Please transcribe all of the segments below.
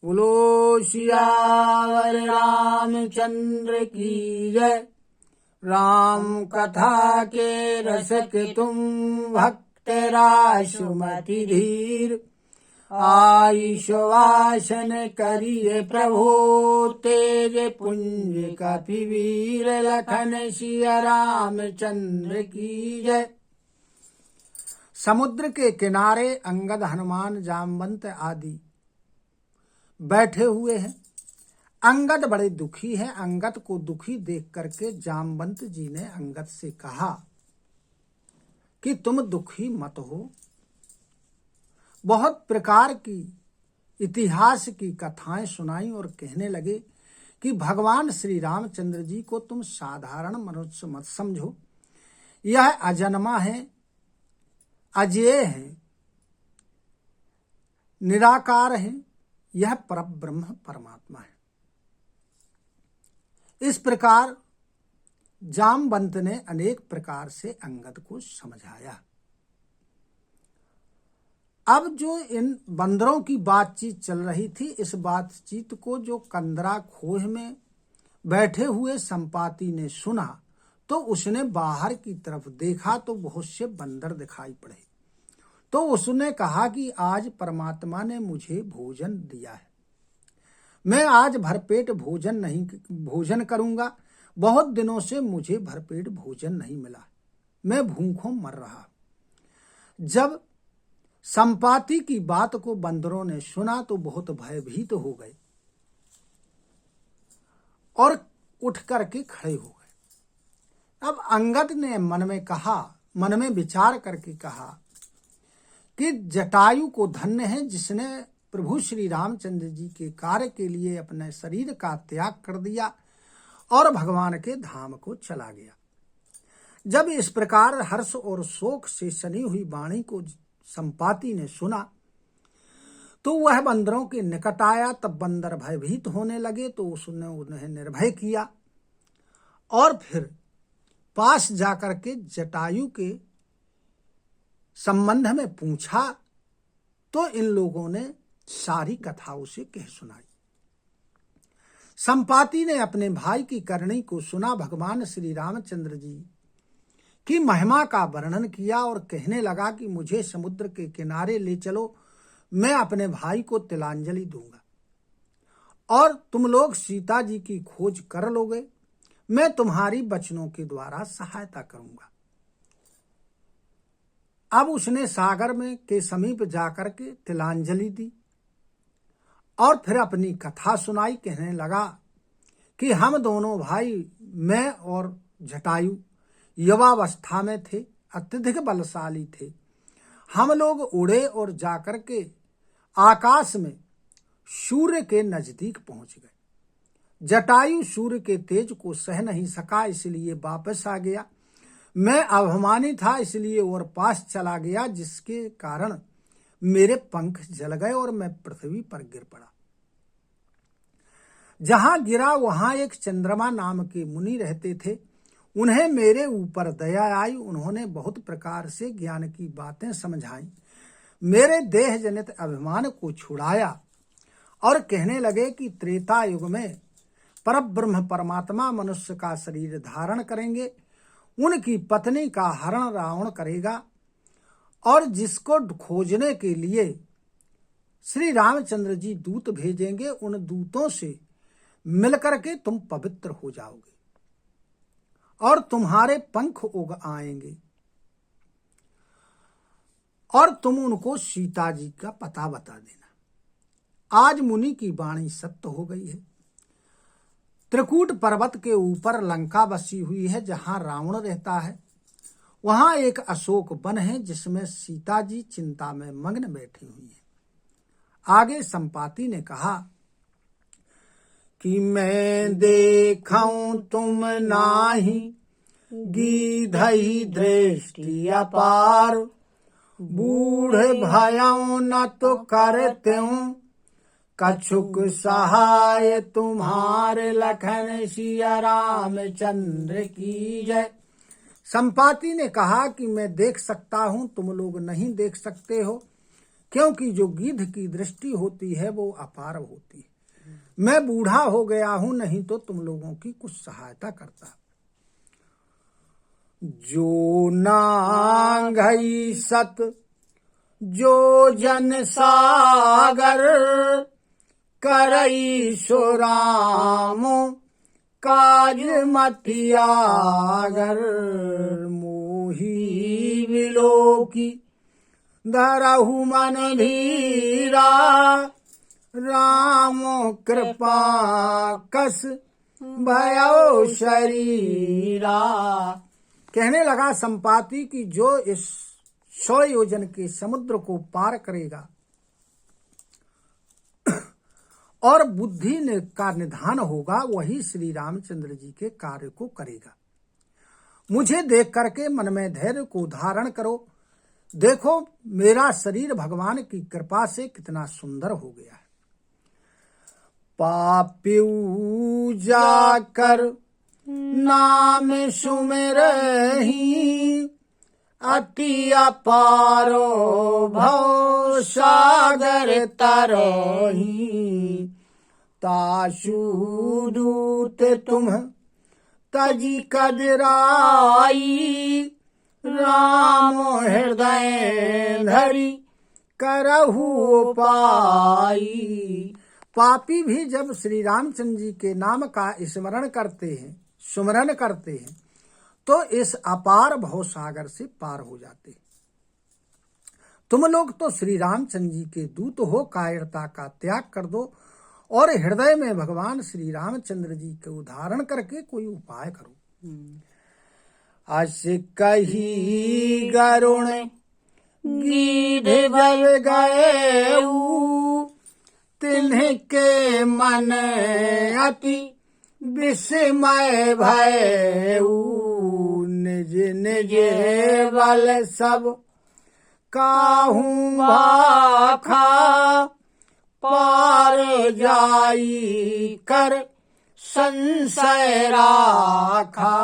बोलो सियावर रामचंद्र की जय। राम कथा के रसक तुम भक्त रासुमति धीर। आयुष्वासन करिए प्रभु तेज पुंज कपिवीर। लखन सिया रामचंद्र की जय। समुद्र के किनारे अंगद, हनुमान, जामवंत आदि बैठे हुए हैं। अंगद बड़े दुखी हैं। अंगद को दुखी देख करके जामवंत जी ने अंगद से कहा कि तुम दुखी मत हो। बहुत प्रकार की इतिहास की कथाएं सुनाई और कहने लगे कि भगवान श्री रामचंद्र जी को तुम साधारण मनुष्य मत समझो। यह अजन्मा है, अजेय है, निराकार है। यह परब्रह्म परमात्मा है। इस प्रकार जामवंत ने अनेक प्रकार से अंगद को समझाया। अब जो इन बंदरों की बातचीत चल रही थी, इस बातचीत को जो कंदरा खोह में बैठे हुए संपाति ने सुना तो उसने बाहर की तरफ देखा तो बहुत से बंदर दिखाई पड़े। तो उसने कहा कि आज परमात्मा ने मुझे भोजन दिया है, मैं आज भरपेट भोजन करूंगा। बहुत दिनों से मुझे भरपेट भोजन नहीं मिला, मैं भूखों मर रहा। जब संपाति की बात को बंदरों ने सुना तो बहुत भयभीत हो गए और उठ करके खड़े हो गए। अब अंगद ने मन में विचार करके कहा कि जटायु को धन्य है जिसने प्रभु श्री रामचंद्र जी के कार्य के लिए अपने शरीर का त्याग कर दिया और भगवान के धाम को चला गया। जब इस प्रकार हर्ष और शोक से सनी हुई वाणी को संपाति ने सुना तो वह बंदरों के निकट आया। तब बंदर भयभीत होने लगे तो उसने उन्हें निर्भय किया और फिर पास जाकर के जटायु के संबंध में पूछा तो इन लोगों ने सारी कथा उसे कह सुनाई। संपाति ने अपने भाई की करनी को सुना, भगवान श्री रामचंद्र जी की महिमा का वर्णन किया और कहने लगा कि मुझे समुद्र के किनारे ले चलो, मैं अपने भाई को तिलांजलि दूंगा और तुम लोग सीता जी की खोज कर लोगे। मैं तुम्हारी वचनों के द्वारा सहायता करूंगा। अब उसने सागर में के समीप जाकर के तिलांजलि दी और फिर अपनी कथा सुनाई। कहने लगा कि हम दोनों भाई, मैं और जटायु, युवावस्था में थे, अत्यधिक बलशाली थे। हम लोग उड़े और जाकर के आकाश में सूर्य के नजदीक पहुंच गए। जटायु सूर्य के तेज को सह नहीं सका, इसलिए वापस आ गया। मैं अभिमानी था इसलिए और पास चला गया, जिसके कारण मेरे पंख जल गए और मैं पृथ्वी पर गिर पड़ा। जहां गिरा वहां एक चंद्रमा नाम के मुनि रहते थे। उन्हें मेरे ऊपर दया आई। उन्होंने बहुत प्रकार से ज्ञान की बातें समझाई, मेरे देह जनित अभिमान को छुड़ाया और कहने लगे कि त्रेता युग में परब्रह्म परमात्मा मनुष्य का शरीर धारण करेंगे, उनकी पत्नी का हरण रावण करेगा और जिसको खोजने के लिए श्री रामचंद्र जी दूत भेजेंगे, उन दूतों से मिलकर के तुम पवित्र हो जाओगे और तुम्हारे पंख उग आएंगे और तुम उनको सीता जी का पता बता देना। आज मुनि की वाणी सत्य हो गई है। त्रिकूट पर्वत के ऊपर लंका बसी हुई है, जहां रावण रहता है। वहां एक अशोक वन है जिसमें सीता जी चिंता में मग्न बैठी हुई है। आगे संपाति ने कहा कि मैं देखूं तुम नाही, गीधई दृष्टि अपार। बूढ़ भयऊ न तो करत्यूं, कछुक सहाय तुम्हारे। लखन सिया रामचंद्र की जय। संपाति ने कहा कि मैं देख सकता हूं, तुम लोग नहीं देख सकते हो। क्योंकि जो गिद्ध की दृष्टि होती है वो अपार होती है। मैं बूढ़ा हो गया हूं, नहीं तो तुम लोगों की कुछ सहायता करता। जो नांगई सत जो जन सागर, करई सो राम काज मतियागर। मोही विलोकी धरहु मन धीरा, राम कृपा कस भयो शरीरा। कहने लगा संपाति कि जो इस 100 योजन के समुद्र को पार करेगा और बुद्धि ने का निधान होगा, वही श्री रामचंद्र जी के कार्य को करेगा। मुझे देख करके मन में धैर्य को धारण करो। देखो मेरा शरीर भगवान की कृपा से कितना सुंदर हो गया है। पाप्यू जाकर नाम सुमिरहि, अति अपारो भव सागर तरहि। तासु दूत तुम तजी कदराई, राम हृदय धरि करहु पाई। पापी भी जब श्री रामचंद्र जी के नाम का स्मरण करते हैं, सुमरन करते हैं, तो इस अपार भव सागर से पार हो जाते हैं। तुम लोग तो श्री रामचंद्र जी के दूत हो, कायरता का त्याग कर दो और हृदय में भगवान श्री रामचंद्र जी के उदाहरण करके कोई उपाय करो। अस कही गरुण गीध जल गए, तिन्हके मन अति विस्मय भयऊ। निज निज बल सब काहू भाखा, पार जाई कर संशय राखा।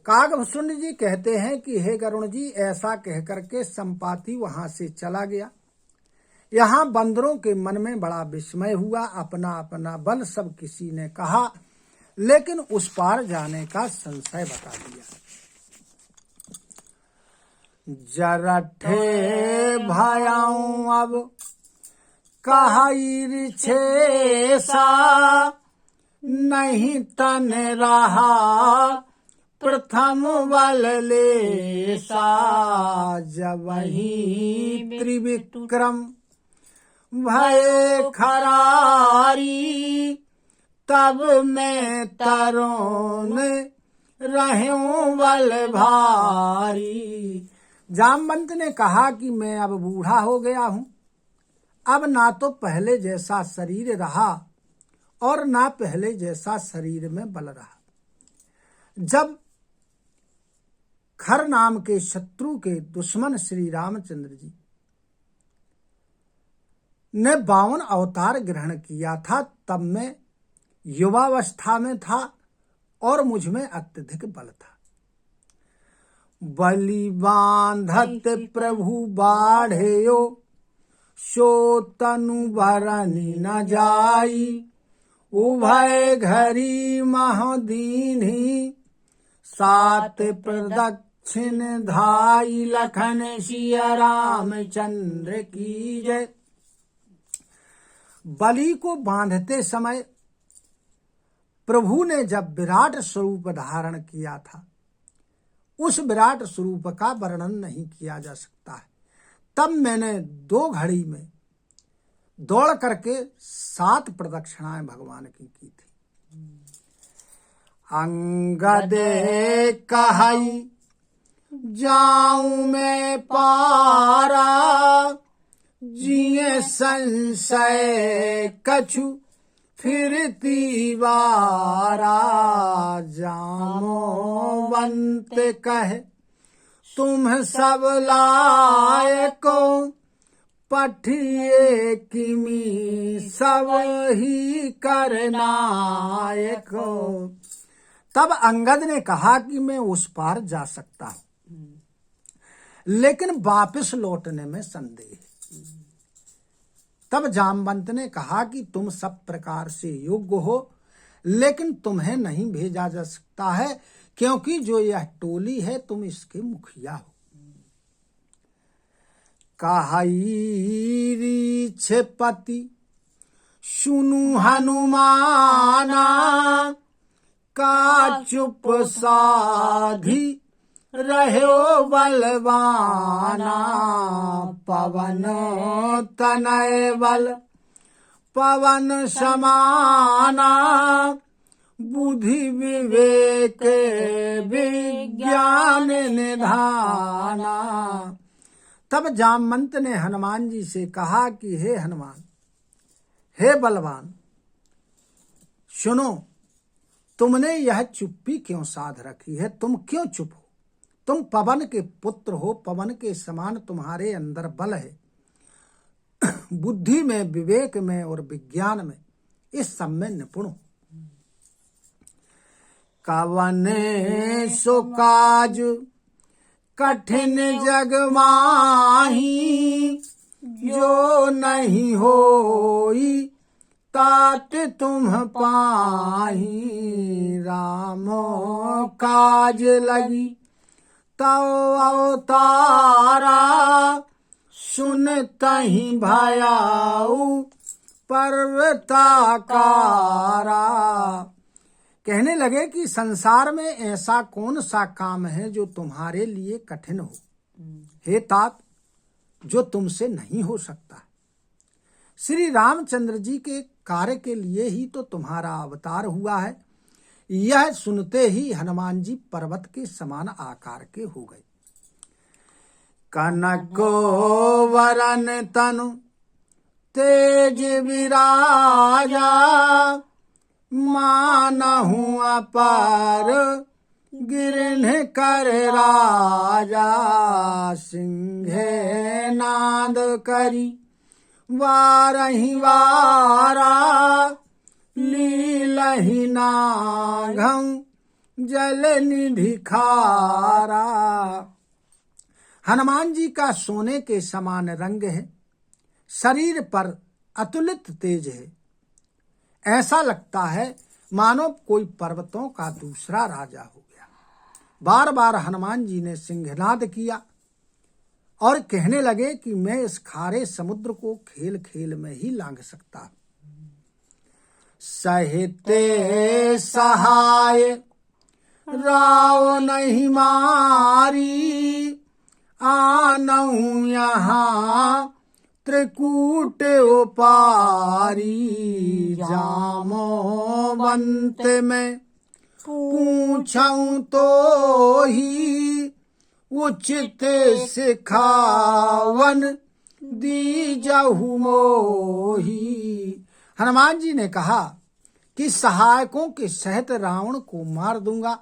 कागभूषुंड जी कहते हैं कि हे गरुण जी, ऐसा कह करके संपाति वहां से चला गया। यहाँ बंदरों के मन में बड़ा विस्मय हुआ। अपना अपना बल सब किसी ने कहा, लेकिन उस पार जाने का संशय बता दिया। जरठे भयाऊं अब कहाई छेसा, नहीं तन रहा प्रथम बल लेसा। जब वही त्रिविक्रम भय खरारी, तब मैं तरों रहूं बल भारी। जामवंत ने कहा कि मैं अब बूढ़ा हो गया हूं, अब ना तो पहले जैसा शरीर रहा और ना पहले जैसा शरीर में बल रहा। जब खर नाम के शत्रु के दुश्मन श्री रामचंद्र जी ने 52 अवतार ग्रहण किया था, तब मैं युवावस्था में था और मुझ में अत्यधिक बल था। बलि बांधत प्रभु बाढ़ेयो, सो तनु भरनी न जाई। उभय घरी महोदीन्ही, सात प्रदक्षिण धाई। लखन सिया रामचंद्र की जय। बलि को बांधते समय प्रभु ने जब विराट स्वरूप धारण किया था, उस विराट स्वरूप का वर्णन नहीं किया जा सकता है। तब मैंने 2 घड़ी में दौड़ करके 7 प्रदक्षिणाएं भगवान की थी। अंगद कहई जाऊं मैं पारा, जिये संशय कछु फिरती वारा। जामवंत कहे तुम सब लायको, पठिए किमी सब ही करनायको। तब अंगद ने कहा कि मैं उस पार जा सकता हूं, लेकिन वापस लौटने में संदेह है। तब जामवंत ने कहा कि तुम सब प्रकार से योग्य हो, लेकिन तुम्हें नहीं भेजा जा सकता है, क्योंकि जो यह टोली है तुम इसके मुखिया हो। कहाई पति सुनु हनुमाना, का चुप साधी रहो बलवाना। पवन तनय बल पवन समाना, बुद्धि विवेक विज्ञान निधाना। तब जामवंत ने हनुमान जी से कहा कि हे हनुमान, हे बलवान, सुनो, तुमने यह चुप्पी क्यों साध रखी है? तुम क्यों चुप हो? तुम पवन के पुत्र हो, पवन के समान तुम्हारे अंदर बल है, बुद्धि में, विवेक में और विज्ञान में, इस सब में निपुण हो। कवन सो काज कठिन जग माही, जो नहीं होई तात तुम पाही। राम काज लगी तव अवतारा, सुनतहि भयाऊ पर्वताकारा। कहने लगे कि संसार में ऐसा कौन सा काम है जो तुम्हारे लिए कठिन हो, हे तात, जो तुमसे नहीं हो सकता। श्री रामचंद्र जी के कार्य के लिए ही तो तुम्हारा अवतार हुआ है। यह सुनते ही हनुमान जी पर्वत के समान आकार के हो गए। कनको वरन तनु तेज विराजा, मानहु अपार गिरन कर राजा। सिंहे नाद करी वारहि वारा, लीलहि नाघं जल निधि खारा। हनुमान जी का सोने के समान रंग है, शरीर पर अतुलित तेज है। ऐसा लगता है मानो कोई पर्वतों का दूसरा राजा हो गया। बार बार हनुमान जी ने सिंहनाद किया और कहने लगे कि मैं इस खारे समुद्र को खेल खेल में ही लांघ सकता हूं। सहिते सहाय राव नहीं मारी, आनहु यहाँ त्रिकूट उपारी। जामवंत में पूछऊं तो ही, उचित सिखावन दीजहु मोही। हनुमान जी ने कहा कि सहायकों के सहित रावण को मार दूंगा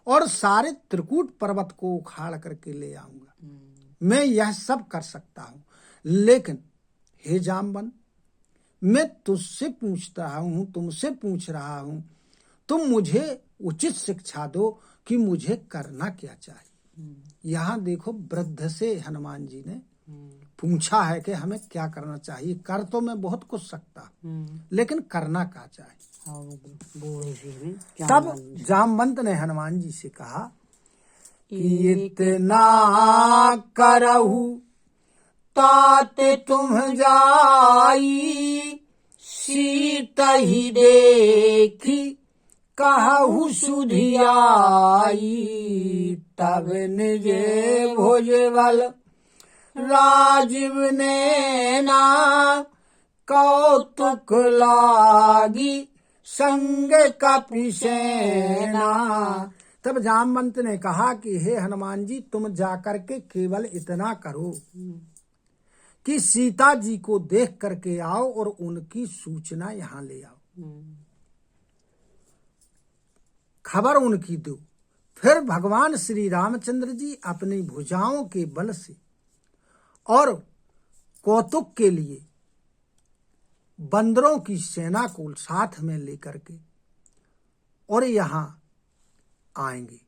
और सारे त्रिकूट पर्वत को उखाड़ करके ले आऊंगा। मैं यह सब कर सकता हूं, लेकिन हे जामवंत, मैं तुझसे तुमसे पूछ रहा हूं, तुम मुझे उचित शिक्षा दो कि मुझे करना क्या चाहिए। यहाँ देखो, वृद्ध से हनुमान जी ने पूछा है कि हमें क्या करना चाहिए। कर तो मैं बहुत कुछ सकता, लेकिन करना क्या चाहिए। तब जामवंत ने हनुमान जी से कहा कि इतना करहु तात तुम जाई, सीता ही देखी कहु सुधियाई। तब निजे भुजबल राजीव ने ना, कौतुक लागी संग कपिसेना। तब जामवंत ने कहा कि हे हनुमान जी, तुम जाकर के केवल इतना करो कि सीता जी को देख करके आओ और उनकी सूचना यहाँ ले आओ, खबर उनकी दो। फिर भगवान श्री रामचंद्र जी अपनी भुजाओं के बल से और कौतुक के लिए बंदरों की सेना को साथ में लेकर के और यहाँ आएंगे।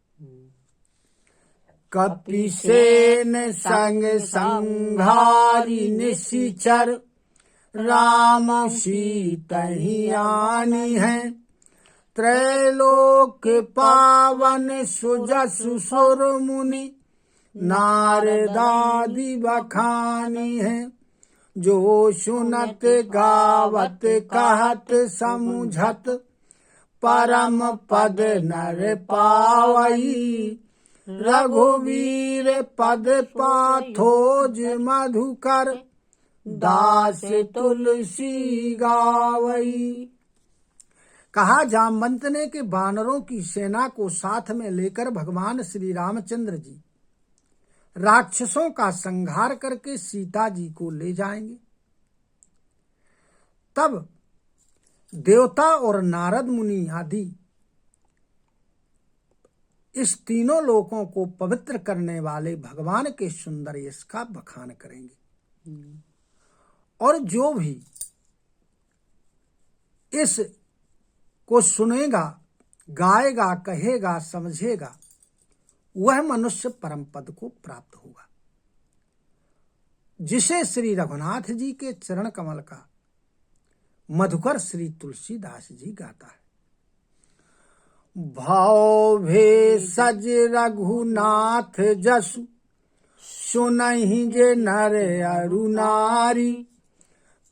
कपिसेन संग संघारी निशिचर, राम सीतहि आनी है। त्रैलोक पावन सुजसु सुर मुनि, नारदादि बखानी है। जो सुनत गावत कहत समुझत, परम पद नर पावई। रघुवीर पद पाथोज मधुकर, दास तुलसी गावई। कहा, जामवंत ने कि वानरों की सेना को साथ में लेकर भगवान श्री रामचंद्र जी राक्षसों का संहार करके सीता जी को ले जाएंगे। तब देवता और नारद मुनि आदि इस तीनों लोकों को पवित्र करने वाले भगवान के सुंदर यश का बखान करेंगे। और जो भी इस को सुनेगा, गाएगा, कहेगा, समझेगा, वह मनुष्य परम पद को प्राप्त होगा, जिसे श्री रघुनाथ जी के चरण कमल का मधुकर श्री तुलसीदास जी गाता है। भाव भेषज रघुनाथ जसु, सुनहि जे नर अरु नारी।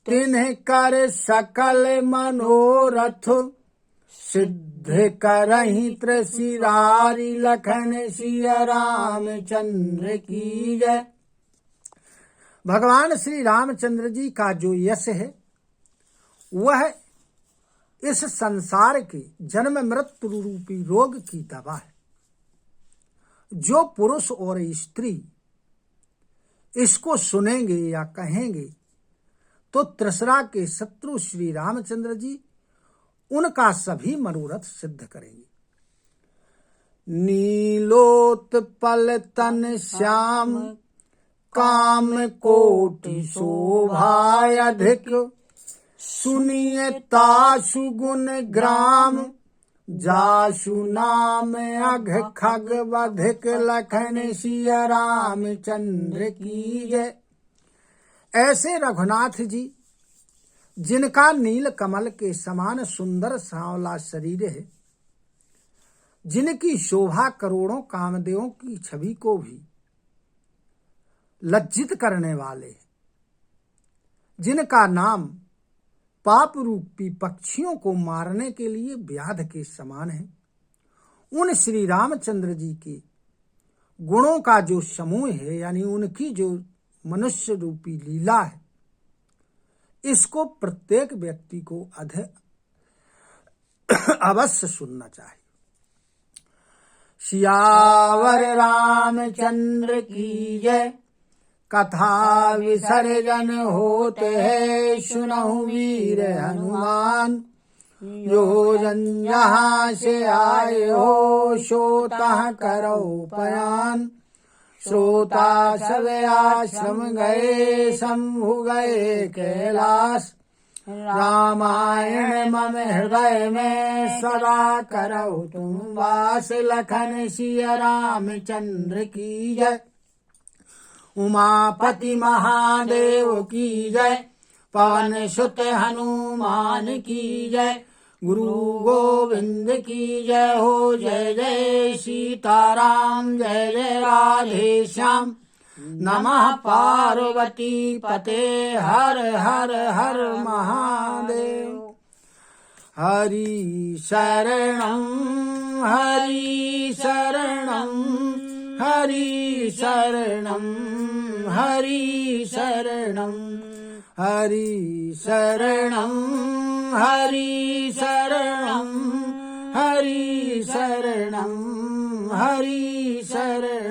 तिन्ह कर सकल मनोरथ, सिद्ध करहि त्रिशिरारी। लखन सिया रामचंद्र की जय। भगवान श्री रामचंद्र जी का जो यश है, वह इस संसार के जन्म मृत्यु रूपी रोग की दवा है। जो पुरुष और स्त्री इसको सुनेंगे या कहेंगे तो त्रिशरा के शत्रु श्री रामचंद्र जी उनका सभी मनोरथ सिद्ध करेंगे। नीलोत्पल तन श्याम, काम कोटि शोभा अधिक। सुनिए तासु गुण ग्राम, जासु नाम अघ खग बधिक। लखन सिया रामचंद्र की जय। ऐसे रघुनाथ जी, जिनका नील कमल के समान सुंदर सांवला शरीर है, जिनकी शोभा करोड़ों कामदेवों की छवि को भी लज्जित करने वाले, जिनका नाम पाप रूपी पक्षियों को मारने के लिए व्याध के समान है, उन श्री रामचंद्र जी के गुणों का जो समूह है, यानी उनकी जो मनुष्य रूपी लीला है, इसको प्रत्येक व्यक्ति को अवश्य सुनना चाहिए। सियावर रामचंद्र की जय। कथा विसर्जन होते है, सुनहु वीर हनुमान। यो जन जहाँ से आए हो, सो तह करो पयान। श्रोता सब आश्रम गए, शंभु गए कैलाश। रामायण मम हृदय में, सदा करो तुम वास। लखन सिया रामचंद्र की जय। उमापति महादेव की जय। पवन सुत हनुमान की जय। गुरु गोविंद की जय हो। जय जय सीताराम, जय जय राधे श्याम। नमः पार्वती पते, हर हर हर महादेव। हरि शरणं हरि शरणं, हरि शरणं हरि शरणं, हरि शरणं हरि शरणं, हरि शरणं हरि शरणं।